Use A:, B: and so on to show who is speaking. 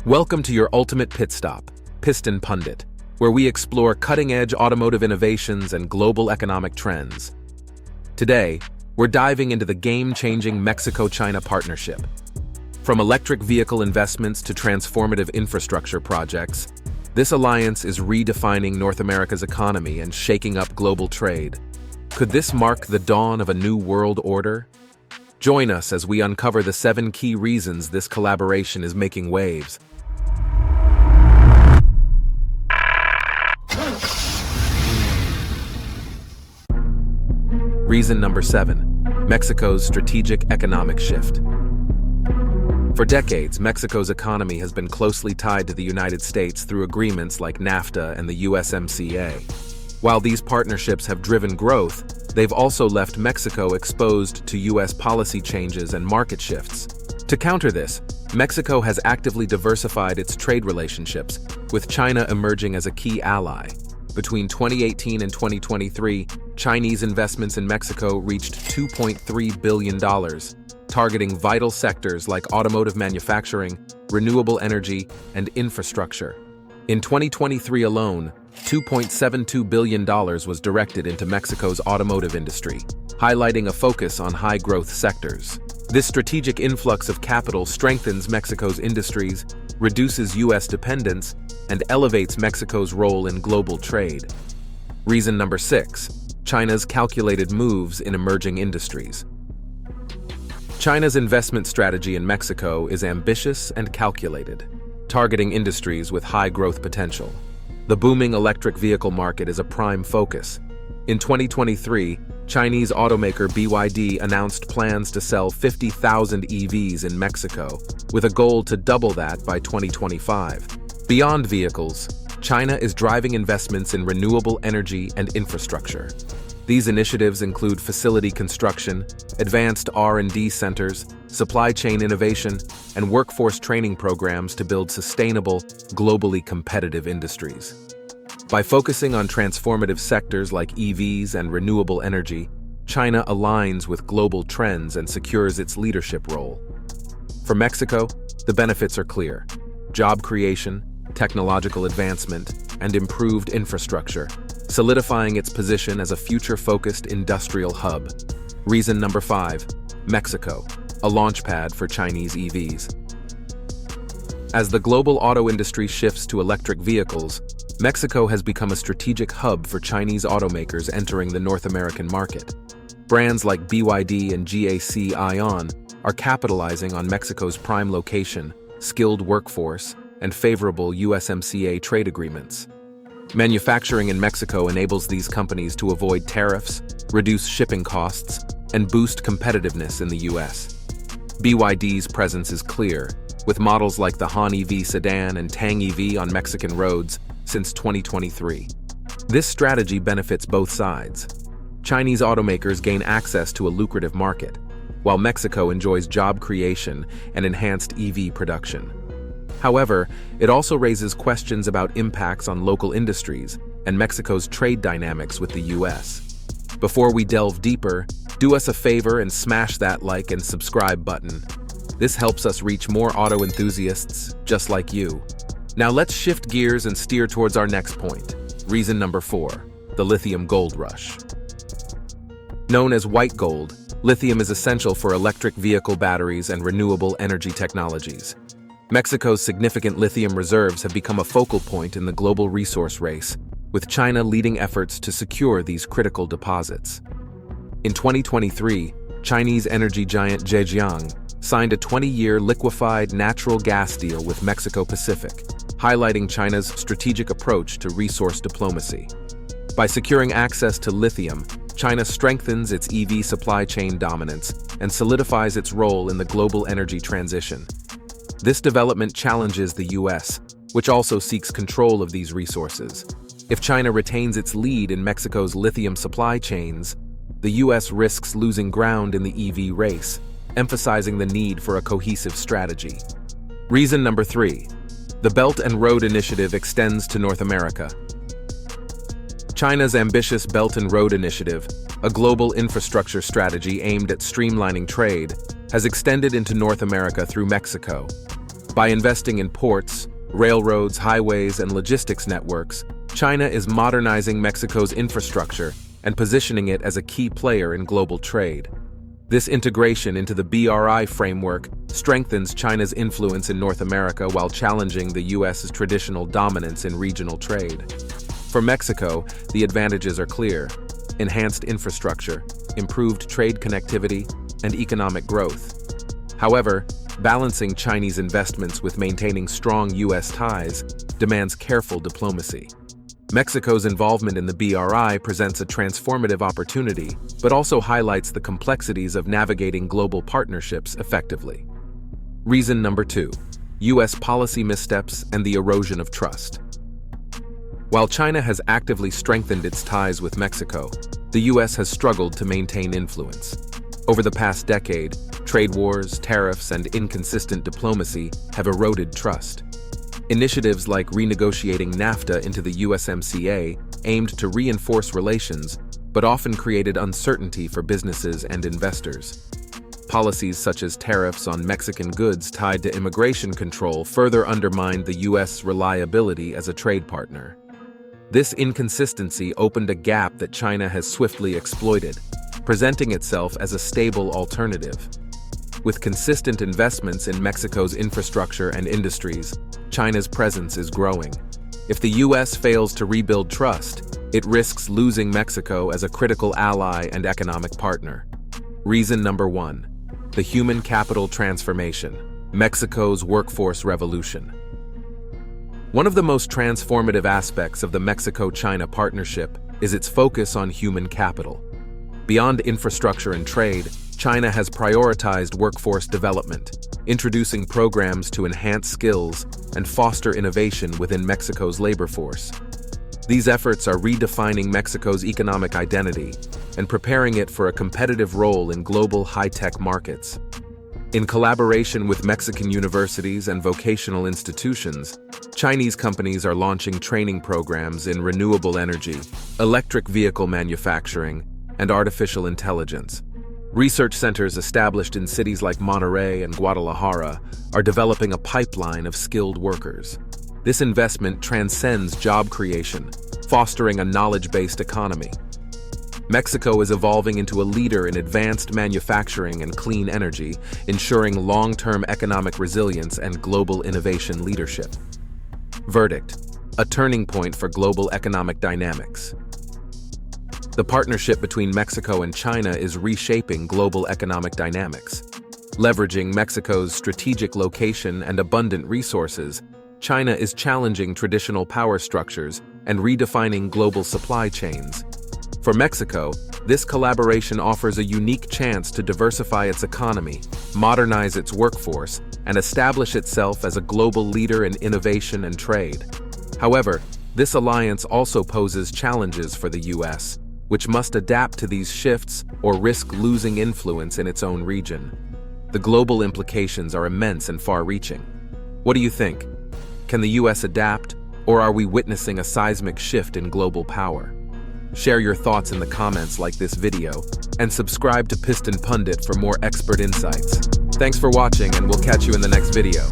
A: Welcome to your ultimate pit stop, Piston Pundit, where we explore cutting-edge automotive innovations and global economic trends. Today, we're diving into the game-changing Mexico-China partnership. From electric vehicle investments to transformative infrastructure projects, this alliance is redefining North America's economy and shaking up global trade. Could this mark the dawn of a new world order? Join us as we uncover the 7 key reasons this collaboration is making waves. Reason number 7, Mexico's strategic economic shift. For decades, Mexico's economy has been closely tied to the United States through agreements like NAFTA and the USMCA. While these partnerships have driven growth, they've also left Mexico exposed to U.S. policy changes and market shifts. To counter this, Mexico has actively diversified its trade relationships, with China emerging as a key ally. Between 2018 and 2023, Chinese investments in Mexico reached $2.3 billion, targeting vital sectors like automotive manufacturing, renewable energy, and infrastructure. In 2023 alone, $2.72 billion was directed into Mexico's automotive industry, highlighting a focus on high-growth sectors. This strategic influx of capital strengthens Mexico's industries, reduces U.S. dependence, and elevates Mexico's role in global trade. Reason number 6, China's calculated moves in emerging industries. China's investment strategy in Mexico is ambitious and calculated, targeting industries with high growth potential. The booming electric vehicle market is a prime focus. In 2023, Chinese automaker BYD announced plans to sell 50,000 EVs in Mexico, with a goal to double that by 2025. Beyond vehicles, China is driving investments in renewable energy and infrastructure. These initiatives include facility construction, advanced R&D centers, supply chain innovation, and workforce training programs to build sustainable, globally competitive industries. By focusing on transformative sectors like EVs and renewable energy, China aligns with global trends and secures its leadership role. For Mexico, the benefits are clear: job creation, technological advancement, and improved infrastructure, solidifying its position as a future-focused industrial hub. Reason number 5, Mexico, a launchpad for Chinese EVs. As the global auto industry shifts to electric vehicles, Mexico has become a strategic hub for Chinese automakers entering the North American market. Brands like BYD and GAC Aion are capitalizing on Mexico's prime location, skilled workforce, and favorable USMCA trade agreements. Manufacturing in Mexico enables these companies to avoid tariffs, reduce shipping costs, and boost competitiveness in the U.S. BYD's presence is clear, with models like the Han EV sedan and Tang EV on Mexican roads since 2023. This strategy benefits both sides. Chinese automakers gain access to a lucrative market, while Mexico enjoys job creation and enhanced EV production. However, it also raises questions about impacts on local industries and Mexico's trade dynamics with the U.S. Before we delve deeper, do us a favor and smash that like and subscribe button. This helps us reach more auto enthusiasts just like you. Now let's shift gears and steer towards our next point. Reason number 4, the lithium gold rush. Known as white gold, lithium is essential for electric vehicle batteries and renewable energy technologies. Mexico's significant lithium reserves have become a focal point in the global resource race, with China leading efforts to secure these critical deposits. In 2023, Chinese energy giant Zhejiang signed a 20-year liquefied natural gas deal with Mexico Pacific, highlighting China's strategic approach to resource diplomacy. By securing access to lithium, China strengthens its EV supply chain dominance and solidifies its role in the global energy transition. This development challenges the U.S., which also seeks control of these resources. If China retains its lead in Mexico's lithium supply chains, the U.S. risks losing ground in the EV race, emphasizing the need for a cohesive strategy. Reason number 3, the Belt and Road Initiative extends to North America. China's ambitious Belt and Road Initiative, a global infrastructure strategy aimed at streamlining trade, has extended into North America through Mexico. By investing in ports, railroads, highways, and logistics networks, China is modernizing Mexico's infrastructure and positioning it as a key player in global trade. This integration into the BRI framework strengthens China's influence in North America while challenging the U.S.'s traditional dominance in regional trade. For Mexico, the advantages are clear: enhanced infrastructure, improved trade connectivity, and economic growth. However, balancing Chinese investments with maintaining strong U.S. ties demands careful diplomacy. Mexico's involvement in the BRI presents a transformative opportunity, but also highlights the complexities of navigating global partnerships effectively. Reason number 2: U.S. policy missteps and the erosion of trust. While China has actively strengthened its ties with Mexico, the U.S. has struggled to maintain influence. Over the past decade, trade wars, tariffs, and inconsistent diplomacy have eroded trust. Initiatives like renegotiating NAFTA into the USMCA aimed to reinforce relations, but often created uncertainty for businesses and investors. Policies such as tariffs on Mexican goods tied to immigration control further undermined the U.S.'s reliability as a trade partner. This inconsistency opened a gap that China has swiftly exploited, presenting itself as a stable alternative. With consistent investments in Mexico's infrastructure and industries, China's presence is growing. If the U.S. fails to rebuild trust, it risks losing Mexico as a critical ally and economic partner. Reason number 1: the human capital transformation, Mexico's workforce revolution. One of the most transformative aspects of the Mexico-China partnership is its focus on human capital. Beyond infrastructure and trade, China has prioritized workforce development, introducing programs to enhance skills and foster innovation within Mexico's labor force. These efforts are redefining Mexico's economic identity and preparing it for a competitive role in global high-tech markets. In collaboration with Mexican universities and vocational institutions, Chinese companies are launching training programs in renewable energy, electric vehicle manufacturing, and artificial intelligence. Research centers established in cities like Monterrey and Guadalajara are developing a pipeline of skilled workers. This investment transcends job creation, fostering a knowledge-based economy. Mexico is evolving into a leader in advanced manufacturing and clean energy, ensuring long-term economic resilience and global innovation leadership. Verdict: a turning point for global economic dynamics. The partnership between Mexico and China is reshaping global economic dynamics. Leveraging Mexico's strategic location and abundant resources, China is challenging traditional power structures and redefining global supply chains. For Mexico, this collaboration offers a unique chance to diversify its economy, modernize its workforce, and establish itself as a global leader in innovation and trade. However, this alliance also poses challenges for the U.S., which must adapt to these shifts or risk losing influence in its own region. The global implications are immense and far-reaching. What do you think? Can the U.S. adapt, or are we witnessing a seismic shift in global power? Share your thoughts in the comments, like this video, and subscribe to Piston Pundit for more expert insights. Thanks for watching, and we'll catch you in the next video.